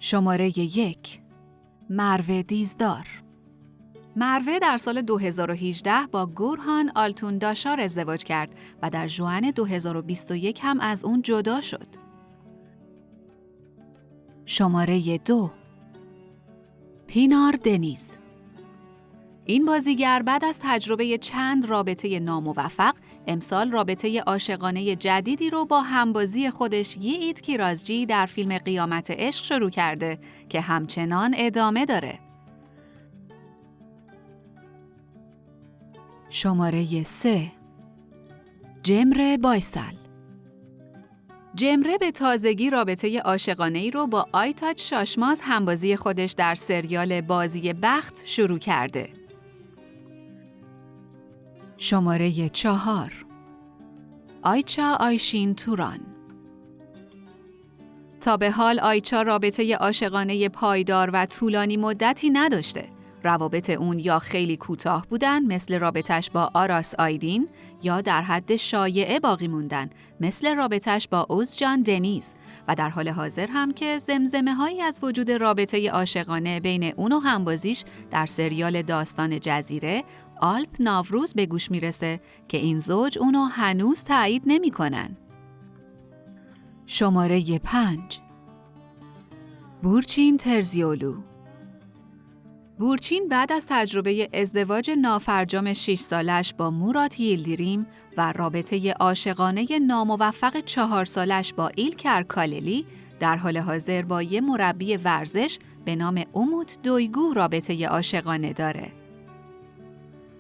شماره 1. مروه دیزدار. مروه در سال 2018 با گورهان آلتونداشار ازدواج کرد و در ژوئن 2021 هم از اون جدا شد. شماره 2. پینار دنیز. این بازیگر بعد از تجربه چند رابطه ناموفق، امسال رابطه عاشقانه جدیدی رو با همبازی خودش ییت کیرازجی در فیلم قیامت عشق شروع کرده که همچنان ادامه داره. شماره 3. جمره بایسل. جمره به تازگی رابطه عاشقانه‌ای رو با آیتاچ شاشماز همبازی خودش در سریال بازی بخت شروع کرده. شماره 4. آیچا آیشین توران. تا به حال آیچا رابطه عاشقانه پایدار و طولانی مدتی نداشته. روابط اون یا خیلی کوتاه بودن مثل رابطش با آراس آیدین یا در حد شایعه باقی موندن مثل رابطش با اوزجان دنیز و در حال حاضر هم که زمزمه‌هایی از وجود رابطه عاشقانه بین اون و همبازیش در سریال داستان جزیره آلپ ناوروز به گوش میرسه که این زوج اونو هنوز تایید نمی‌کنن. شماره 5. بورچین ترزیولو. بورچین بعد از تجربه ازدواج نافرجام 6 سالش با مورات ییلدیریم و رابطه عاشقانه ناموفق 4 سالش با ایلکر کاللی در حال حاضر با یه مربی ورزش به نام اوموت دویگو رابطه عاشقانه داره.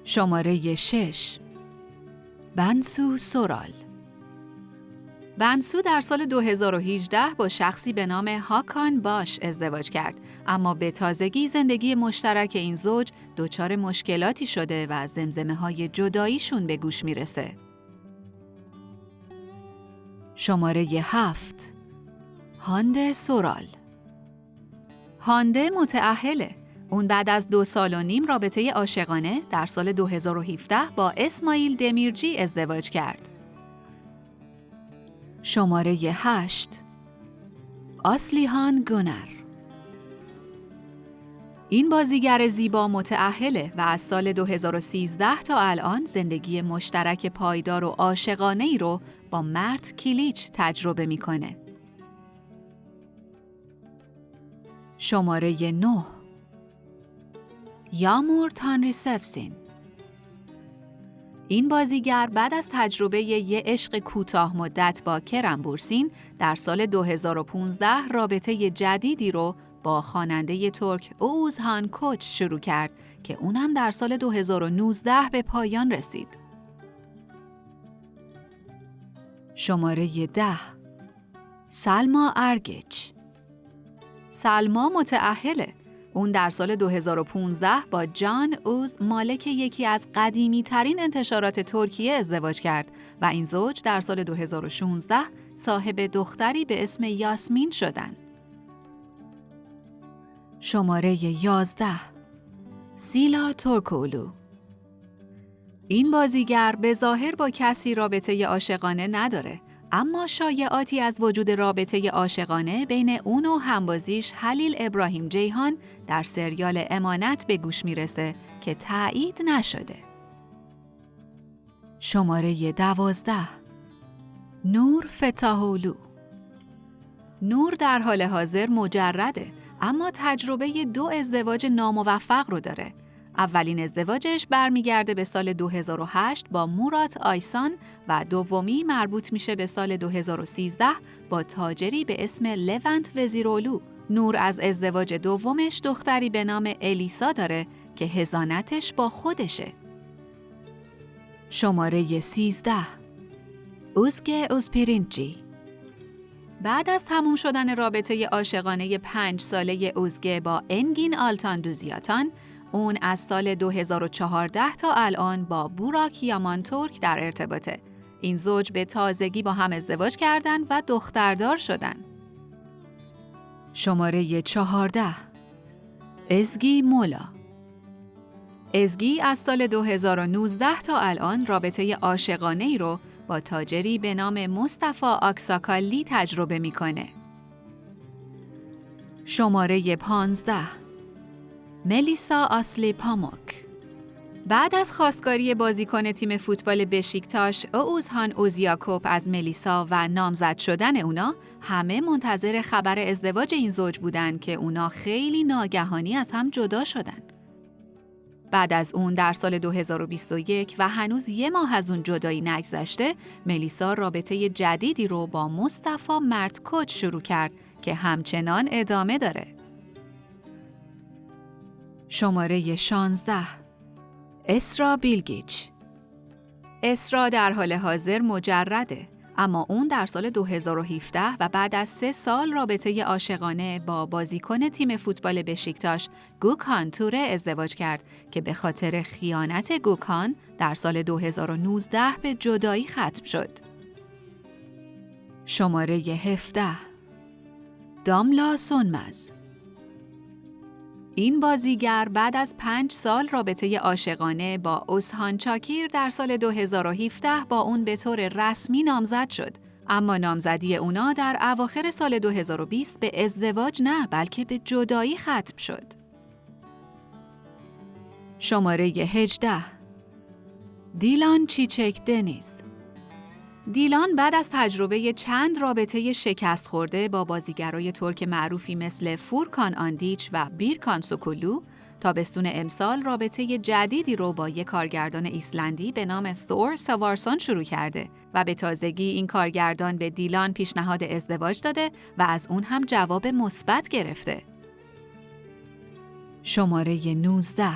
شماره 6. بنسو سورال. بنسو در سال 2018 با شخصی به نام هاکان باش ازدواج کرد، اما به تازگی زندگی مشترک این زوج دچار مشکلاتی شده و زمزمه‌های جداییشون به گوش میرسه. شماره 7. هانده سورال. هانده متأهله. اون بعد از 2.5 سال رابطه عاشقانه در سال 2017 با اسماعیل دمیرجی ازدواج کرد. شماره 8. آسلیهان گونر. این بازیگر زیبا متأهله و از سال 2013 تا الان زندگی مشترک پایدار و عاشقانه‌ای رو با مرت کیلیچ تجربه میکنه. شماره 9. یامور تانریسفسین. این بازیگر بعد از تجربه یه عشق کوتاه مدت با کرم بورسین در سال 2015 رابطه جدیدی رو با خواننده ترک اوزهان کوچ شروع کرد که اونم در سال 2019 به پایان رسید. شماره 10. سلما ارگچ. سلما متأهله. اون در سال 2015 با جان اوز مالک یکی از قدیمی ترین انتشارات ترکیه ازدواج کرد و این زوج در سال 2016 صاحب دختری به اسم یاسمین شدن. شماره 11. سیلا تورکولو. این بازیگر به ظاهر با کسی رابطه عاشقانه نداره، اما شایعاتی از وجود رابطه عاشقانه بین اون و همبازیش هلیل ابراهیم جیهان در سریال امانت به گوش میرسه که تایید نشده. شماره 12. نور فتاحولو. نور در حال حاضر مجرده، اما تجربه 2 ازدواج ناموفق رو داره. اولین ازدواجش برمیگرده به سال 2008 با مورات آیسان و دومی مربوط میشه به سال 2013 با تاجری به اسم لونت وزیرولو. نور از ازدواج دومش دختری به نام الیسا داره که حضانتش با خودشه. شماره 13. اوزگه اوزپیرینچی. بعد از تموم شدن رابطه عاشقانه 5 ساله اوزگه با انگین آلتان دوزیاتان، اون از سال 2014 تا الان با بوراک یامان تورک در ارتباطه. این زوج به تازگی با هم ازدواج کردن و دختردار شدن. شماره 14. ازگی مولا. ازگی از سال 2019 تا الان رابطه عاشقانه‌ای رو با تاجری به نام مصطفی آکساکالی تجربه میکنه. شماره 15 ملیسا آسلی پاموک. بعد از خواستگاری بازیکن تیم فوتبال بشیکتاش اوزهان اوزیاکوپ از ملیسا و نامزد شدن اونا، همه منتظر خبر ازدواج این زوج بودن که اونا خیلی ناگهانی از هم جدا شدن. بعد از اون در سال 2021 و هنوز 1 ماه از اون جدایی نگذشته، ملیسا رابطه جدیدی رو با مصطفی مرتکوچ شروع کرد که همچنان ادامه داره. شماره 16 اسرا بیلگیچ. اسرا در حال حاضر مجرده، اما اون در سال 2017 و بعد از 3 سال رابطه عاشقانه با بازیکن تیم فوتبال بشیکتاش گوکان توره ازدواج کرد که به خاطر خیانت گوکان در سال 2019 به جدایی ختم شد. شماره 17 داملا سونمز. این بازیگر بعد از 5 سال رابطه عاشقانه با اوزهان چاکیر در سال 2017 با اون به طور رسمی نامزد شد. اما نامزدی اونا در اواخر سال 2020 به ازدواج نه بلکه به جدایی ختم شد. شماره 18 دیلان چیچک دنیز. دیلان بعد از تجربه چند رابطه شکست خورده با بازیگرای ترک معروفی مثل فورکان آندیچ و بیرکان سوکولو، تابستون امسال رابطه جدیدی رو با یک کارگردان ایسلندی به نام ثور ساوارسون شروع کرده و به تازگی این کارگردان به دیلان پیشنهاد ازدواج داده و از اون هم جواب مثبت گرفته. شماره 19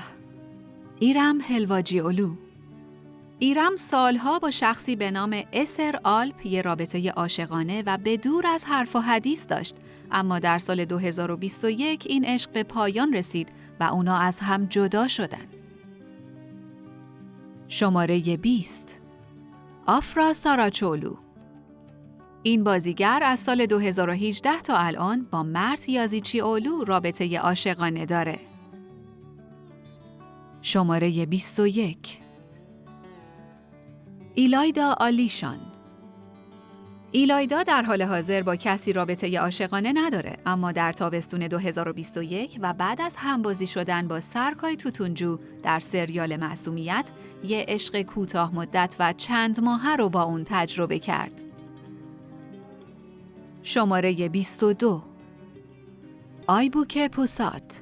ایرم هلواجیولو. ایرم سالها با شخصی به نام اسر آلپ یه رابطه عاشقانه و به دور از حرف و حدیث داشت، اما در سال 2021 این عشق به پایان رسید و اونا از هم جدا شدن. شماره 20 آفرا ساراچولو. این بازیگر از سال 2018 تا الان با مرت یازیچیولو رابطه عاشقانه داره. شماره 21 ایلایدا آلیشان. ایلایدا در حال حاضر با کسی رابطه عاشقانه نداره، اما در تابستون 2021 و بعد از همبازی شدن با سرکای توتونجو در سریال معصومیت، یه عشق کوتاه مدت و چند ماهه رو با اون تجربه کرد. شماره 22 آیبوکه پوسات.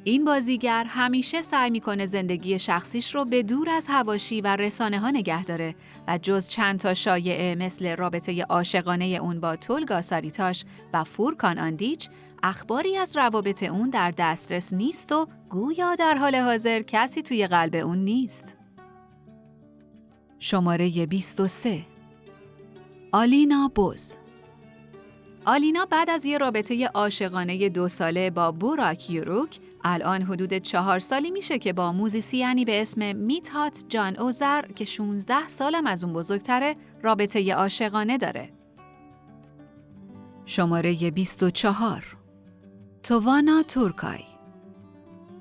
این بازیگر همیشه سعی میکنه زندگی شخصیش رو به دور از حواشی و رسانه ها نگه داره و جز چند تا شایعه مثل رابطه عاشقانه اون با تولگا ساریتاش و فورکان آندیچ، اخباری از روابط اون در دسترس نیست و گویا در حال حاضر کسی توی قلب اون نیست. شماره 23 آلینا بوز. آلینا بعد از یه رابطه عاشقانه 2 ساله با بوراک یوروک، الان حدود 4 سالی میشه که با موزیسیانی به اسم میتهات جان اوزر که 16 سالم از اون بزرگتره رابطه عاشقانه داره. شماره 24 توانا تورکای.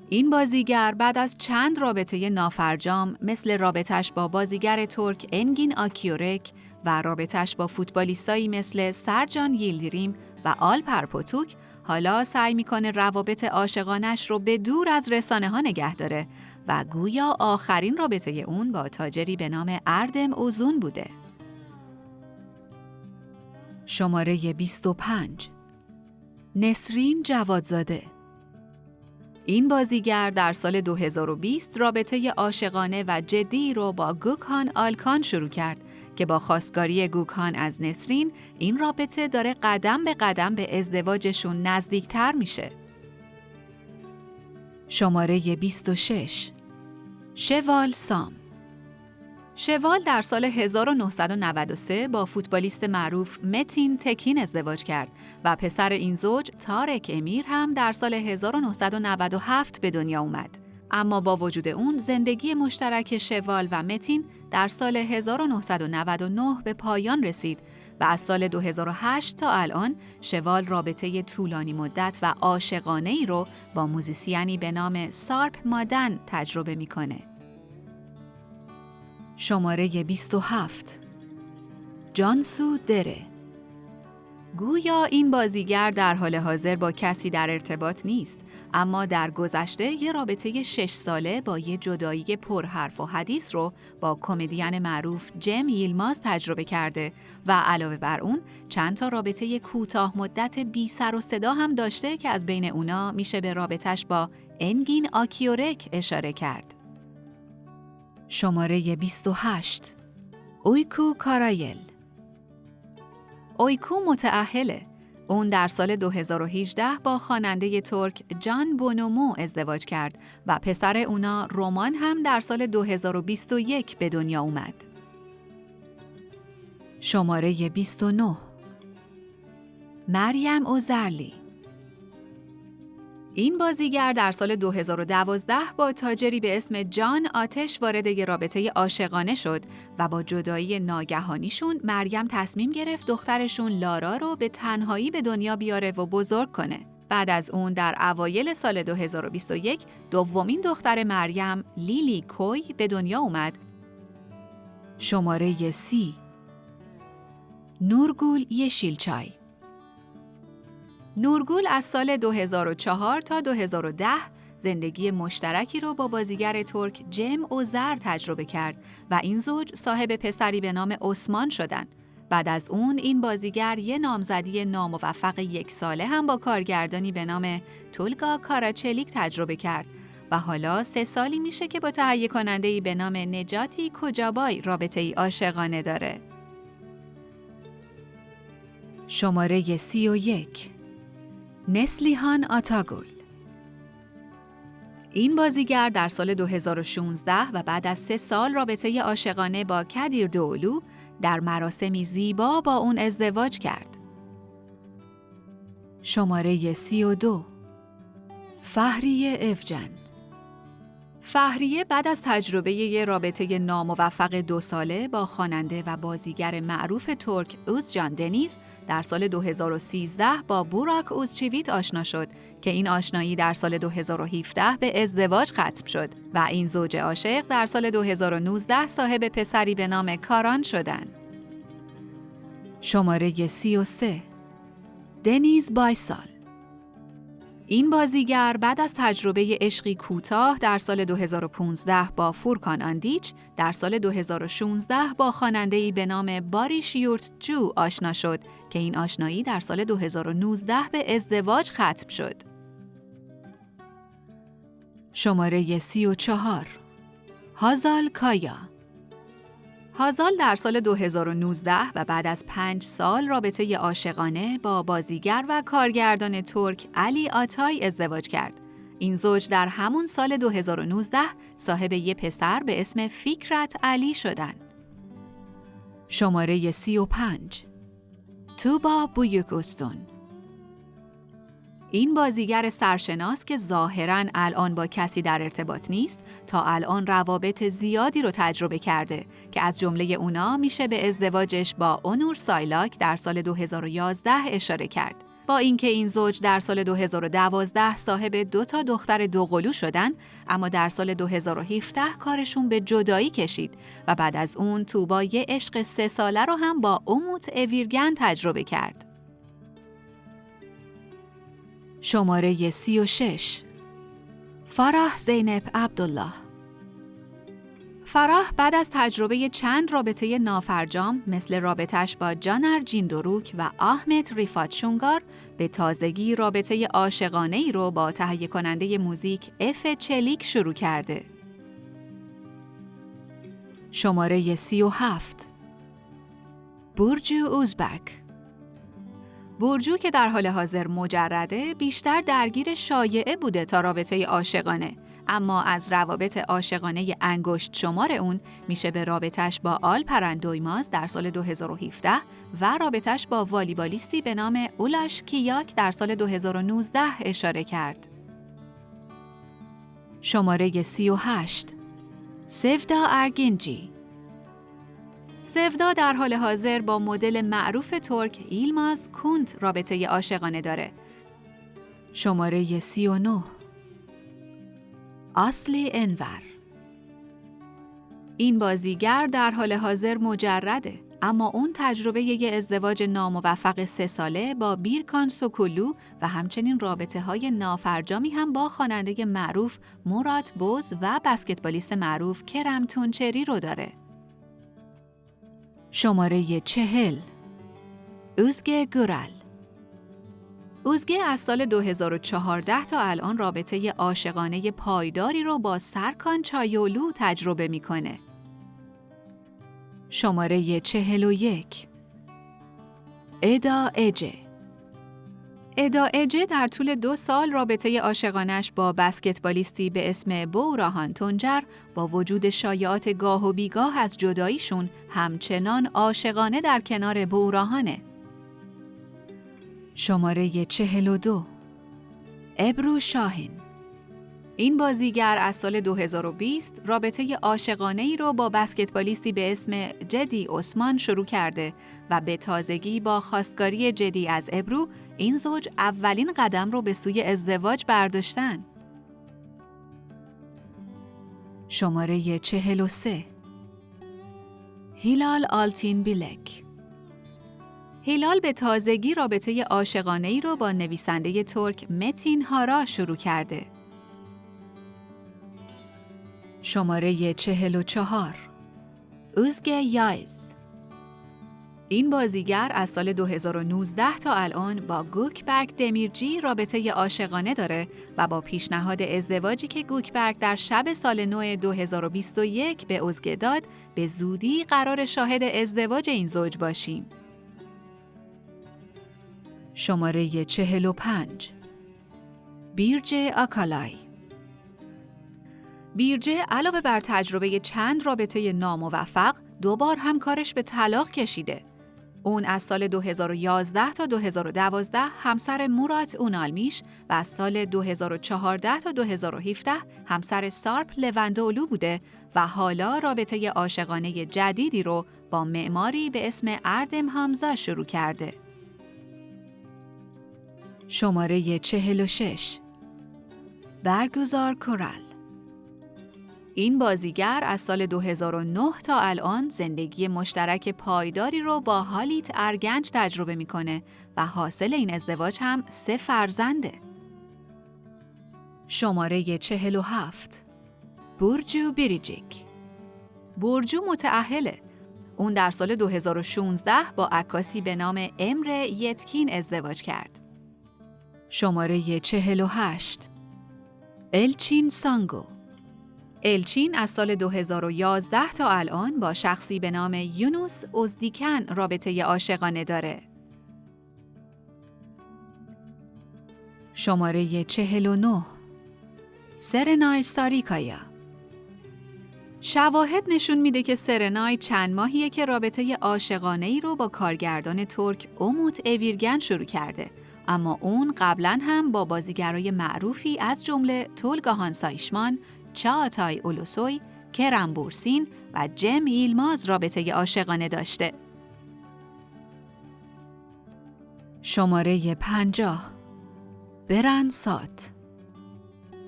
این بازیگر بعد از چند رابطه نافرجام مثل رابطش با بازیگر ترک انگین آکیورک و رابطش با فوتبالیستایی مثل سرجان ییلدیریم و آلپر پوتوک، حالا سعی میکنه روابط عاشقانش رو به دور از رسانه ها نگه داره و گویا آخرین رابطه اون با تاجری به نام اردم اوزون بوده. شماره 25 نسرین جوادزاده. این بازیگر در سال 2020 رابطه عاشقانه و جدی رو با گوکان آلکان شروع کرد که با خواستگاری گوکان از نسرین، این رابطه داره قدم به قدم به ازدواجشون نزدیکتر میشه. شماره 26 شوال سام. شوال در سال 1993 با فوتبالیست معروف متین تکین ازدواج کرد و پسر این زوج تارک امیر هم در سال 1997 به دنیا اومد. اما با وجود اون زندگی مشترک شوال و متین در سال 1999 به پایان رسید و از سال 2008 تا الان شوال رابطه طولانی مدت و عاشقانه‌ای رو با موزیسیانی به نام سارپ مادن تجربه میکنه. شماره 27 جانسو دره. گویا این بازیگر در حال حاضر با کسی در ارتباط نیست، اما در گذشته یه رابطه 6 ساله با یه جدایی پرحرف و حدیث رو با کمدین معروف جم ییلماز تجربه کرده و علاوه بر اون چند تا رابطه کوتاه مدت بی سر و صدا هم داشته که از بین اونا میشه به رابطش با انگین آکیورک اشاره کرد. شماره 28 اویکو کارایل. اویکو متأهله. اون در سال 2018 با خواننده ترک جان بونومو ازدواج کرد و پسر اونا رومان هم در سال 2021 به دنیا اومد. شماره 29 مریم اوزرلی. این بازیگر در سال 2012 با تاجری به اسم جان آتش وارد یه رابطه عاشقانه شد و با جدایی ناگهانیشون مریم تصمیم گرفت دخترشون لارا رو به تنهایی به دنیا بیاره و بزرگ کنه. بعد از اون در اوایل سال 2021 دومین دختر مریم لیلی کوی به دنیا اومد. شماره 30 نورگول یشیلچای. نورگول از سال 2004 تا 2010 زندگی مشترکی رو با بازیگر ترک جم اوزر تجربه کرد و این زوج صاحب پسری به نام عثمان شدن. بعد از اون این بازیگر یه نامزدی ناموفق 1 ساله هم با کارگردانی به نام تولگا کاراچلیک تجربه کرد و حالا 3 سالی میشه که با تهیه کننده‌ای به نام نجاتی کوجابای رابطه‌ای عاشقانه داره. شماره 31 نسلیهان آتاگل. این بازیگر در سال 2016 و بعد از 3 سال رابطه عاشقانه با کدیر دوولو در مراسمی زیبا با اون ازدواج کرد. شماره 32 فهریه افجن. فهریه بعد از تجربه یه رابطه ناموفق 2 ساله با خواننده و بازیگر معروف ترک اوزجان دنیز در سال 2013 با بوراک اوزچیویت آشنا شد که این آشنایی در سال 2017 به ازدواج ختم شد و این زوج عاشق در سال 2019 صاحب پسری به نام کاران شدند. شماره 33 دنیز بایسال. این بازیگر بعد از تجربه عشقی کوتاه در سال 2015 با فورکان آندیچ در سال 2016 با خواننده‌ای به نام باریش یورتجو آشنا شد که این آشنایی در سال 2019 به ازدواج ختم شد. شماره 34 هازال کایا. هازال در سال 2019 و بعد از 5 سال رابطه عاشقانه با بازیگر و کارگردان ترک علی آتای ازدواج کرد. این زوج در همون سال 2019 صاحب یه پسر به اسم فیکرت علی شدند. شماره 35 توبا بویوکوستون. این بازیگر سرشناس که ظاهراً الان با کسی در ارتباط نیست، تا الان روابط زیادی رو تجربه کرده که از جمله اونا میشه به ازدواجش با اونور سایلاک در سال 2011 اشاره کرد. با اینکه این زوج در سال 2012 صاحب 2 تا دختر دوقلو شدن، اما در سال 2017 کارشون به جدایی کشید و بعد از اون توبا یه عشق 3 ساله رو هم با اوموت اویرگن تجربه کرد. شماره 36 فرح زینب عبدالله. فرح بعد از تجربه چند رابطه نافرجام مثل رابطش با جانر جیندوروک و احمد ریفات شونگار به تازگی رابطه عاشقانه‌ای رو با تهیه کننده موزیک اف چلیک شروع کرده. شماره 37 بورجو اوزبک. بورجو که در حال حاضر مجرده بیشتر درگیر شایعه بوده تا رابطه عاشقانه، اما از روابط عاشقانه انگشت شمار اون میشه به رابطش با آلپرن دویماز در سال 2017 و رابطش با والیبالیستی به نام اولاش کیاک در سال 2019 اشاره کرد. شماره 38 سفدا ارگینجی. سفدا در حال حاضر با مدل معروف ترک ایلماز کونت رابطه عاشقانه داره. شماره 39 اصلی انور. این بازیگر در حال حاضر مجرده، اما اون تجربه یه ازدواج ناموفق 3 ساله با بیرکان سوکولو و همچنین رابطه‌های نافرجامی هم با خواننده معروف مورات بوز و بسکتبالیست معروف کرم تونچری رو داره. شماره 40 اوزگه گورال. اوزگه از سال 2014 تا الان رابطه عاشقانه پایداری رو با سرکان چایولو تجربه میکنه. شماره 41 ادا اجه. ادا اجه در طول 2 سال رابطه عاشقانش با بسکتبالیستی به اسم بوراهان تونجر با وجود شایعات گاه و بیگاه از جداییشون همچنان عاشقانه در کنار بوراهانه. شماره 42 ابرو شاهین. این بازیگر از سال 2020 رابطه عاشقانه‌ای رو با بسکتبالیستی به اسم جدی عثمان شروع کرده و به تازگی با خواستگاری جدی از ابرو این زوج اولین قدم رو به سوی ازدواج برداشتن. شماره 43 هیلال آلتین بیلک. هیلال به تازگی رابطه عاشقانه‌ای رو با نویسنده ترک متین هارا شروع کرده. شماره 44 اوزگه یایز. این بازیگر از سال 2019 تا الان با گوکبرگ دمیرجی رابطه عاشقانه داره و با پیشنهاد ازدواجی که گوکبرگ در شب سال نو 2021 به اوزگه داد، به زودی قرار شاهد ازدواج این زوج باشیم. شماره 45 بیرجه آکالای. بیرجه علاوه بر تجربه چند رابطه ناموفق، 2 بار هم کارش به طلاق کشیده. اون از سال 2011 تا 2012 همسر مورات اونالمیش و از سال 2014 تا 2017 همسر سارپ لوندولو بوده و حالا رابطه عاشقانه جدیدی رو با معماری به اسم اردم هامزا شروع کرده. شماره 46 برگزار کورال. این بازیگر از سال 2009 تا الان زندگی مشترک پایداری رو با هالیت ارگنج تجربه میکنه و حاصل این ازدواج هم 3 فرزنده. شماره 47 بورجو بیریجیک. بورجو متأهله. اون در سال 2016 با عکاسی به نام امره یتکین ازدواج کرد. شماره 48 الچین سانگو. الچین از سال 2011 تا الان با شخصی به نام یونوس اوزدیکن رابطه عاشقانه داره. شماره 49 سرنای ساریکایا. شواهد نشون میده که سرنای چند ماهیه که رابطه عاشقانه‌ای رو با کارگردان ترک اوموت اویرگن شروع کرده، اما اون قبلا هم با بازیگرای معروفی از جمله تولگا هانسایشمان، چااتای اولوسوی، کرم بورسین و جم ایلماز رابطه عاشقانه داشته. شماره 50 بران سات.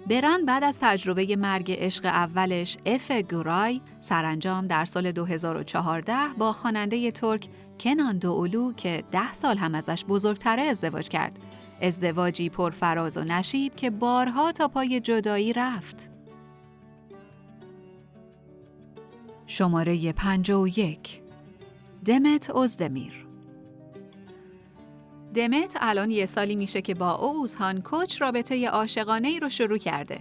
بران بعد از تجربه مرگ عشق اولش اف گورای سرانجام در سال 2014 با خواننده ترک کنان دوولو که 10 سال هم ازش بزرگتره ازدواج کرد. ازدواجی پرفراز و نشیب که بارها تا پای جدایی رفت. شماره 51 دمت اوزدمیر. دمت الان 1 سالی میشه که با اوزهان کوچ رابطه عاشقانه‌ای رو شروع کرده،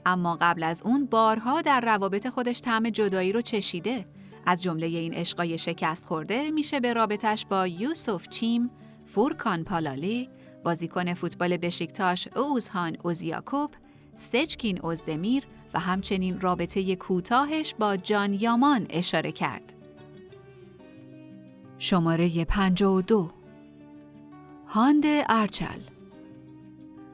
اما قبل از اون بارها در روابط خودش طعم جدایی رو چشیده. از جمله این عشقای شکست خورده میشه به رابطش با یوسف چیم، فورکان پالالی، بازیکن فوتبال بشیکتاش اوزهان اوزیاکوب، سچکین اوزدمیر و همچنین رابطه کوتاهش با جان یامان اشاره کرد. شماره 52 هانده ارچل.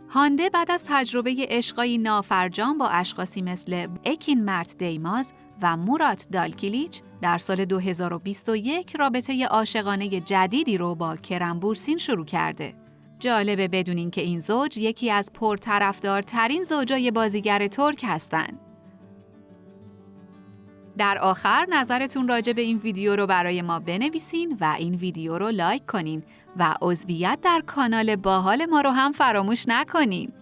هانده بعد از تجربه عشقایی نافرجام با اشخاصی مثل اکین مرت دیماز و مورات دالکیلیچ در سال 2021 رابطه عاشقانه جدیدی رو با کرم بورسین شروع کرده. جالبه بدونین که این زوج یکی از پرطرفدارترین زوجای بازیگر ترک هستن. در آخر نظرتون راجع به این ویدیو رو برای ما بنویسین و این ویدیو رو لایک کنین و عضویت در کانال باحال ما رو هم فراموش نکنین.